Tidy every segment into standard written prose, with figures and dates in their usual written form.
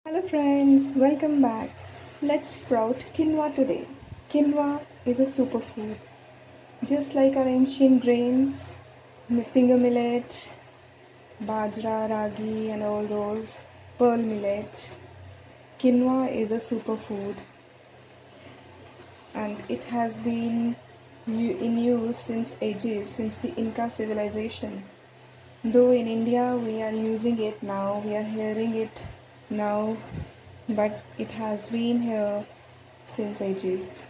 Hello friends, welcome back. Let's sprout quinoa today. Quinoa is a superfood. Just like our ancient grains, finger millet, bajra, ragi and all those, pearl millet, quinoa is a superfood and it has been in use since ages, since the Inca civilization. Though in India we are using it now, we are hearing it now, but it has been here since ages.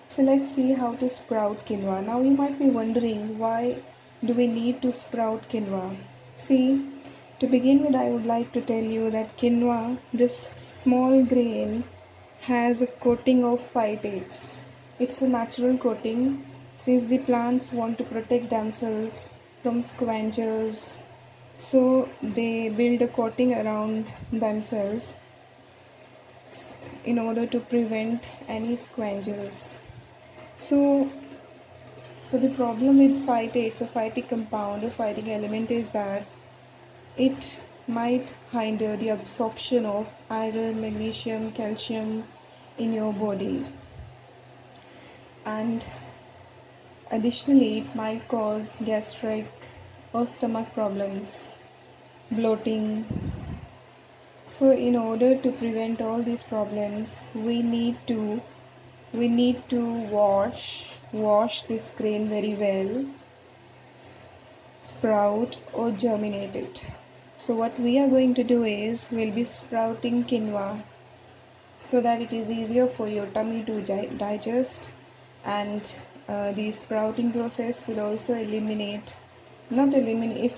So let's see how to sprout quinoa. Now you might be wondering, why do we need to sprout quinoa? See, to begin with, I would like to tell you that quinoa, this small grain, has a coating of phytates. It's a natural coating since the plants want to protect themselves from scavengers, so they build a coating around themselves in order to prevent any scavengers. So, so the problem with phytates, a phytic compound, a phytic element, is that it might hinder the absorption of iron, magnesium, calcium in your body, and additionally it might cause gastric or stomach problems, bloating. So in order to prevent all these problems, we need to wash this grain very well, sprout or germinate it. So what we are going to do is we'll be sprouting quinoa so that it is easier for your tummy to digest, and the sprouting process will also if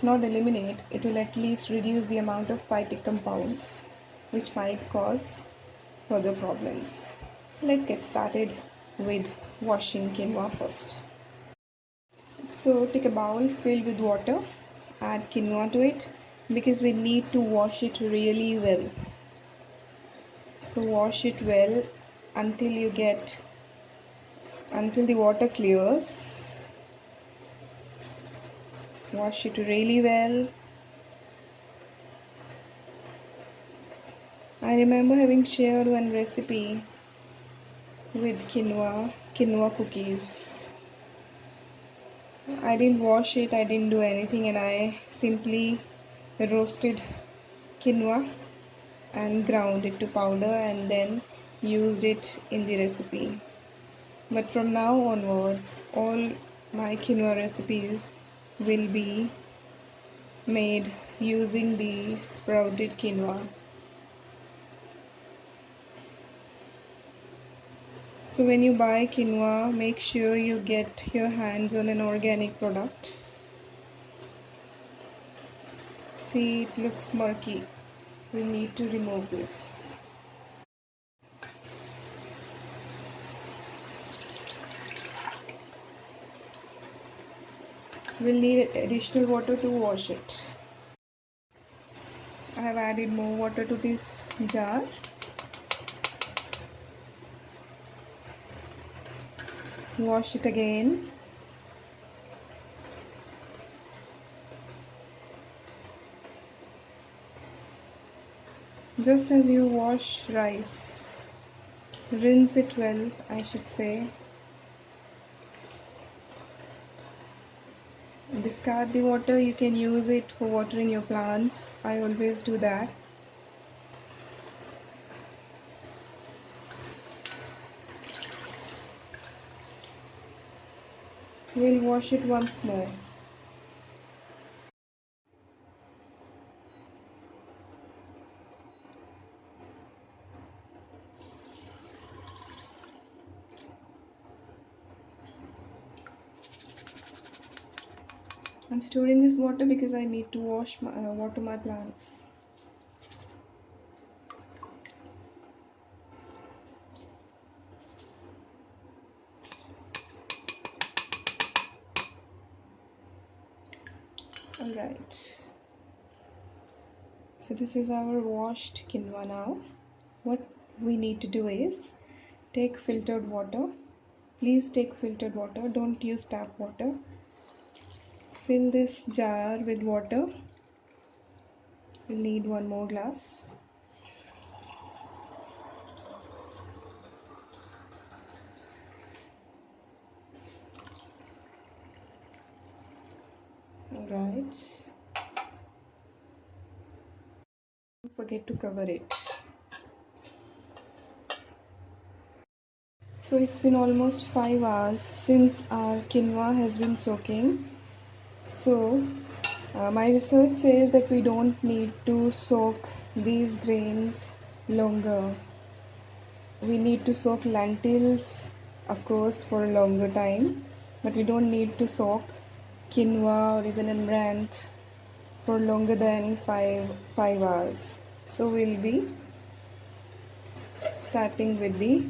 not eliminate, it will at least reduce the amount of phytic compounds which might cause further problems. So let's get started with washing quinoa first. So take a bowl filled with water, add quinoa to it because we need to wash it really well. So wash it well until the water clears. Wash it really well. I remember having shared one recipe with quinoa cookies. I didn't wash it, I didn't do anything, and I simply roasted quinoa and ground it to powder and then used it in the recipe. But from now onwards, all my quinoa recipes will be made using the sprouted quinoa. So when you buy quinoa, make sure you get your hands on an organic product. See, it looks murky. We need to remove this. We'll need additional water to wash it. I have added more water to this jar. Wash it again. Just as you wash rice, rinse it well, I should say. Discard the water, you can use it for watering your plants. I always do that. We'll wash it once more. I'm storing this water because I need to water my plants. Alright. So this is our washed quinoa now. What we need to do is take filtered water. Please take filtered water, don't use tap water. Fill this jar with water. We'll need one more glass. Right. Don't forget to cover it. So it's been almost 5 hours since our quinoa has been soaking. So my research says that we don't need to soak these grains longer. We need to soak lentils, of course, for a longer time, but we don't need to soak quinoa or even amaranth for longer than 5 hours. So we'll be starting with the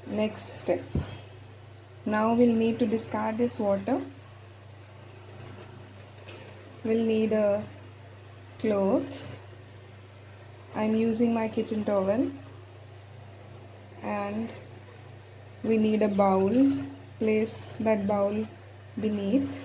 next step. Now we'll need to discard this water. We'll need a cloth. I'm using my kitchen towel, and we need a bowl. Place that bowl beneath.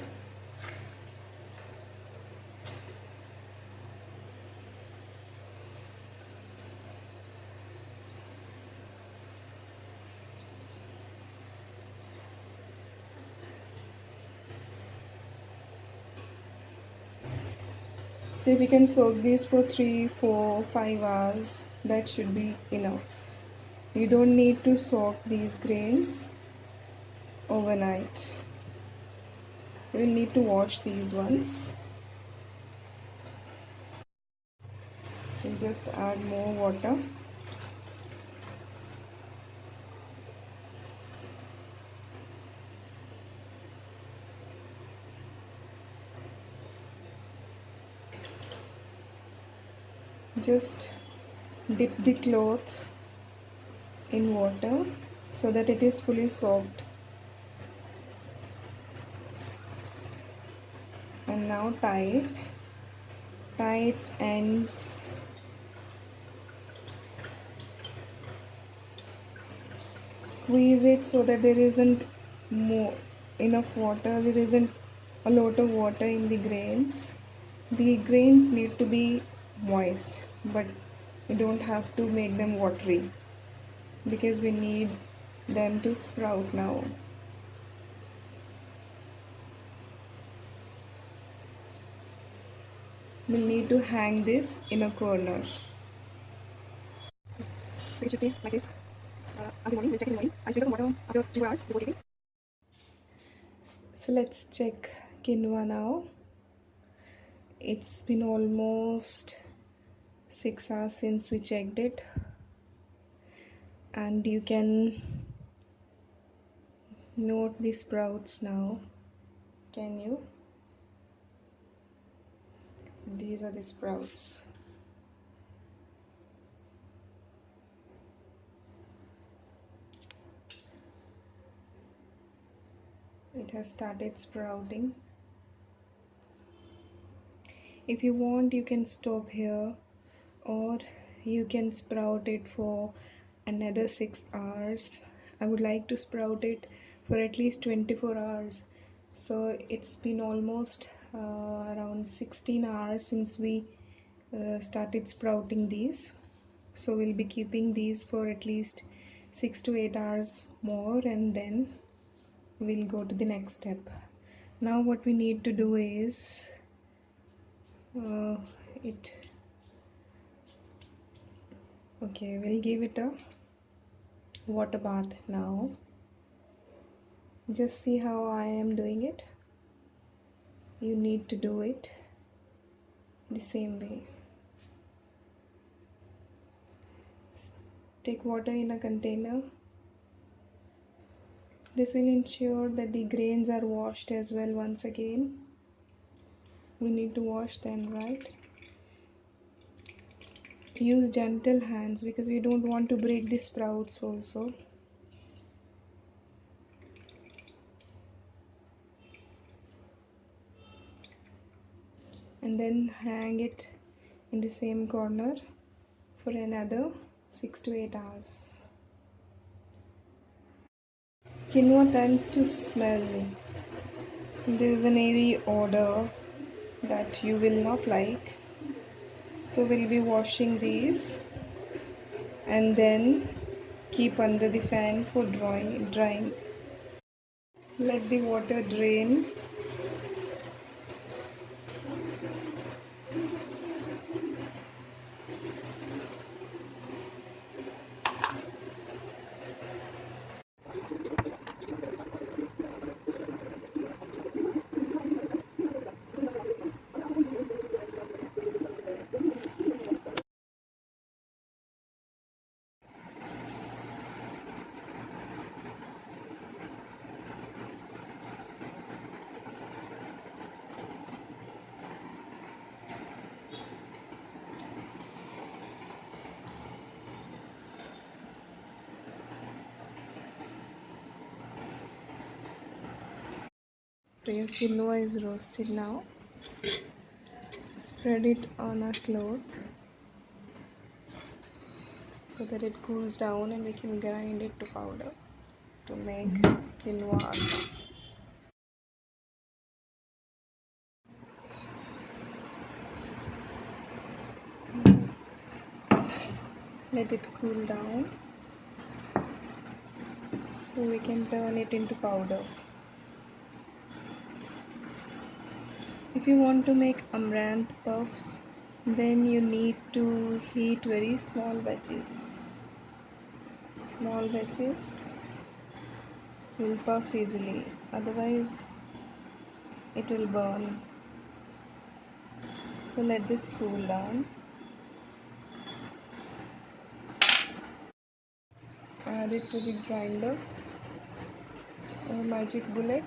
So we can soak these for 3, 4, 5 hours. That should be enough. You don't need to soak these grains overnight. You will need to wash these ones. We'll just add more water. Just dip the cloth in water so that it is fully soaked. And now tie its ends. Squeeze it so that there isn't more enough water, there isn't a lot of water in the grains. The grains need to be moist, but we don't have to make them watery because we need them to sprout now. We'll need to hang this in a corner. So it should stay like this until morning. We'll check it in the morning. I'll sprinkle some water after 3 hours before sleeping. So let's check quinoa now. It's been almost 6 hours since we checked it, and you can note the sprouts now. Can you? These are the sprouts. It has started sprouting. If you want, you can stop here, or you can sprout it for another 6 hours. I would like to sprout it for at least 24 hours. So it's been almost around 16 hours since we started sprouting these. So we'll be keeping these for at least 6 to 8 hours more, and then we'll go to the next step. Now what we need to do is uh, it okay, we'll give it a water bath now. Just see how I am doing it. You need to do it the same way. Take water in a container. This will ensure that the grains are washed as well. Once again, we need to wash them, right? Use gentle hands because we don't want to break the sprouts also. And then hang it in the same corner for another 6 to 8 hours. Quinoa tends to smell. There is an airy odor that you will not like. So we'll be washing these and then keep under the fan for drying. Let the water drain. So your quinoa is roasted now. Spread it on a cloth so that it cools down and we can grind it to powder to make quinoa atta. Let it cool down so we can turn it into powder. If you want to make amaranth puffs, then you need to heat very small batches. Small batches will puff easily, otherwise it will burn. So let this cool down. Add it to the grinder or magic bullet.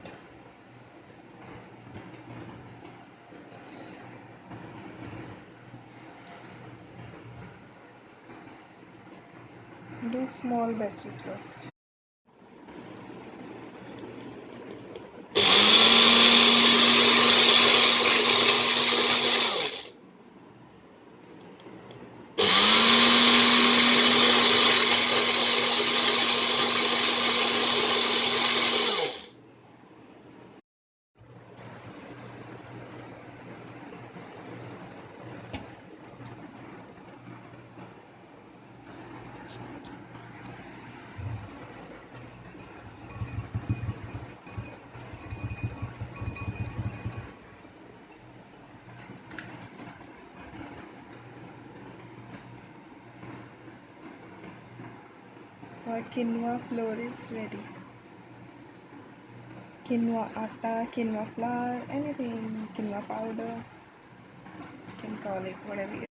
Do small batches first. So our quinoa flour is ready. Quinoa atta, quinoa flour, anything, quinoa powder, you can call it whatever you